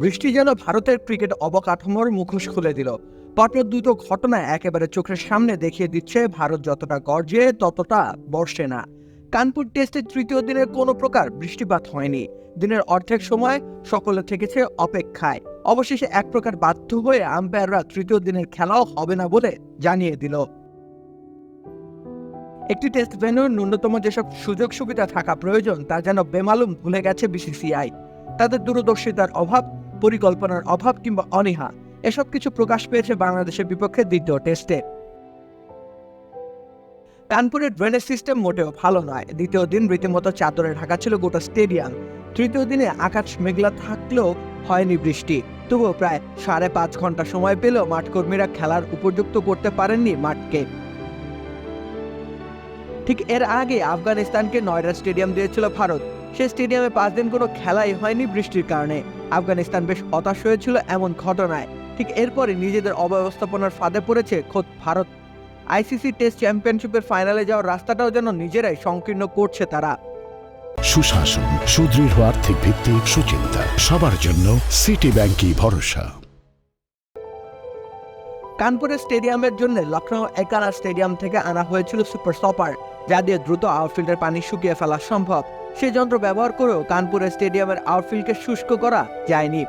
বৃষ্টি যেন ভারতের ক্রিকেট অবকাঠামোর মুখোশ খুলে দিল। পরপর দুটো ঘটনা একেবারে চোখের সামনে দেখিয়ে দিচ্ছে ভারত যতটা গর্জে ততটা বর্ষে না। কানপুর টেস্টের তৃতীয় দিনের কোনো প্রকার বৃষ্টিপাত হয়নি। দিনের অর্ধেক সময় সকলে থেকেছে অপেক্ষায়। অবশেষে এক প্রকার বাধ্য হয়ে আম্পায়াররা তৃতীয় দিনের খেলাও হবে না বলে জানিয়ে দিল। একটি টেস্ট ভেন্যুর ন্যূনতম যেসব সুযোগ সুবিধা থাকা প্রয়োজন তা যেন বেমালুম ভুলে গেছে বিসিসিআই। তাদের দূরদর্শিতার অভাব, পরিকল্পনার অভাব কিংবা অনীহা, এসব কিছু প্রকাশ পেয়েছে বাংলাদেশের বিপক্ষে দ্বিতীয় টেস্টে। কানপুরের ড্রেনেজ সিস্টেম মোটেও ভালো নয়। দ্বিতীয় দিন রীতিমতো চাদরে ঢাকা ছিল গোটা স্টেডিয়াম। তৃতীয় দিনে আকাশ মেঘলা থাকলেও হয়নি বৃষ্টি। তবুও প্রায় 5.5 ঘন্টা সময় পেলেও মাঠকর্মীরা খেলার উপযুক্ত করতে পারেননি মাঠকে। ঠিক এর আগে আফগানিস্তানকে নয়ডা স্টেডিয়াম দিয়েছিল ভারত। সেই স্টেডিয়ামে 5 দিন কোনো খেলাই হয়নি বৃষ্টির কারণে। আফগানিস্তান বেশ হতাশ হয়েছিল এমন ঘটনায়। ঠিক এরপরে নিজেদের অব্যবস্থাপনার ফাঁদে পড়েছে খোদ ভারত। আইসিসি টেস্ট চ্যাম্পিয়নশিপের ফাইনালে যাওয়ার রাস্তাটাও যেন নিজেরাই সংকীর্ণ করছে তারা। সুশাসন, সুদৃঢ় আর্থিক ভিত্তি, সুচিন্তা, সবার জন্য সিটি ব্যাংকই ভরসা। কানপুরের স্টেডিয়ামের জন্য লখনৌ একানা স্টেডিয়াম থেকে আনা হয়েছিল সুপার সপার, যা দিয়ে দ্রুত আউটফিল্ডের পানি শুকিয়ে ফেলা সম্ভব। সেই যন্ত্র ব্যবহার করেও কানপুরের স্টেডিয়ামের আউটফিল্ডকে শুষ্ক করা যায়নি।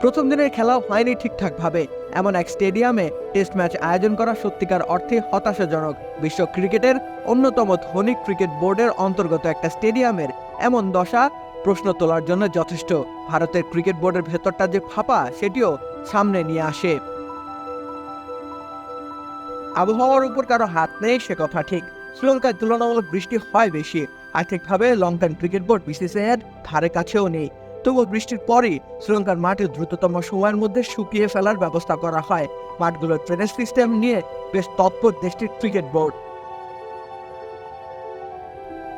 প্রথম দিনের খেলাও হয়নি ঠিকঠাক ভাবে। এমন এক স্টেডিয়ামে টেস্ট ম্যাচ আয়োজন করা সত্যিকার অর্থে হতাশাজনক। বিশ্ব ক্রিকেটের অন্যতম ধনী ক্রিকেট বোর্ডের অন্তর্গত একটা স্টেডিয়ামের এমন দশা প্রশ্ন তোলার জন্য যথেষ্ট। ভারতের ক্রিকেট বোর্ডের ভেতরটা যে ফাঁপা সেটিও সামনে নিয়ে আসে। আবহাওয়ার উপর কারো হাত নেই সে কথা ঠিক। শ্রীলঙ্কায় তুলনামূলক বৃষ্টি হয় বেশি। আর্থিকভাবে লঙ্কান ক্রিকেট বোর্ড বিসিসিআইয়ের ধারে কাছেও নেই। তবুও বৃষ্টির পরই শ্রীলঙ্কার মাঠে দ্রুততম সময়ের মধ্যে শুকিয়ে ফেলার ব্যবস্থা করা হয়। মাঠগুলোর ড্রেনেজ সিস্টেম নিয়ে বেশ তৎপর দেশটির ক্রিকেট বোর্ড।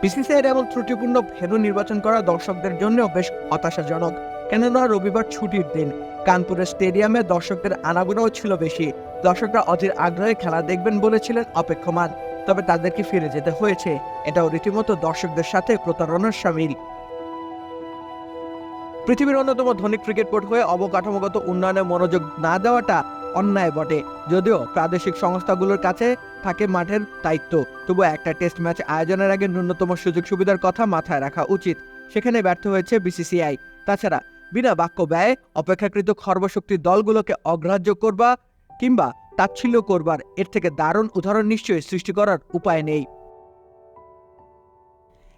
বিসিসিআইয়ের এমন ত্রুটিপূর্ণ ভেন্যু নির্বাচন করা দর্শকদের জন্যও বেশ হতাশাজনক। কেননা রবিবার ছুটির দিন। কানপুরের স্টেডিয়ামে দর্শকদের আনাগোনাও ছিল বেশি। দর্শকরা অধীর আগ্রহে খেলা দেখবেন বলেছিলেন অপেক্ষমান। তবে তাদেরকে ফিরে যেতে হয়েছে। এটাও রীতিমতো দর্শকদের সাথে প্রতারণার শামিল। পৃথিবীর অন্যতম ধনী ক্রিকেট বোর্ড হয়ে অবকাঠামোগত উন্নয়নে মনোযোগ না দেওয়াটা অন্যায় বটে। যদিও প্রাদেশিক সংস্থাগুলোর কাছে থাকে মাঠের দায়িত্ব, তবু একটা টেস্ট ম্যাচ আয়োজনের আগে ন্যূনতম সুযোগ সুবিধার কথা মাথায় রাখা উচিত। সেখানে ব্যর্থ হয়েছে বিসিসিআই। তাছাড়া বিনা বাক্য ব্যয়ে অপেক্ষাকৃত খর্বশক্তি দলগুলোকে অগ্রাহ্য করবা কিংবা তাচ্ছিল্য করবার এর থেকে দারুণ উদাহরণ নিশ্চয়ই সৃষ্টি করার উপায় নেই।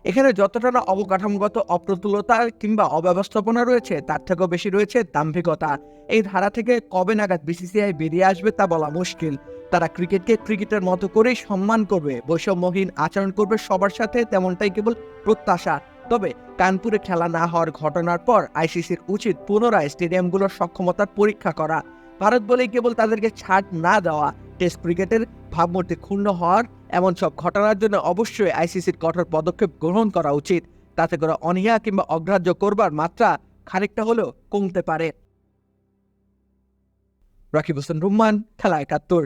এখানে যতটা না অবকাঠামোগত অপ্রতুলতা কিংবা অব্যবস্থাপনা রয়েছে, তার থেকেও বেশি রয়েছে দাম্ভিকতা। এই ধারা থেকে কবে নাগাদ বিসিসিআই বেরিয়ে আসবে তা বলা মুশকিল। তারা ক্রিকেটকে ক্রিকেটের মতো করেই সম্মান করবে, বৈষম্যহীন আচরণ করবে সবার সাথে, তেমনটাই কেবল প্রত্যাশা। তবে কানপুরে খেলা না হওয়ার ঘটনার পর আইসিসির উচিত পুনরায় স্টেডিয়ামগুলোর সক্ষমতার পরীক্ষা করা। ভারত বলেই কেবল তাদেরকে ছাড় না দেওয়া। টেস্ট ক্রিকেটের ভাবমূর্তি ক্ষুণ্ণ হওয়ার এমন সব ঘটনার জন্য অবশ্যই আইসিসির কঠোর পদক্ষেপ গ্রহণ করা উচিত। তাতে করে অনীহা কিংবা অগ্রাহ্য করবার মাত্রা খানিকটা হলেও কমতে পারে। রাকিব হোসেন রুম্মান, খেলা ৭১।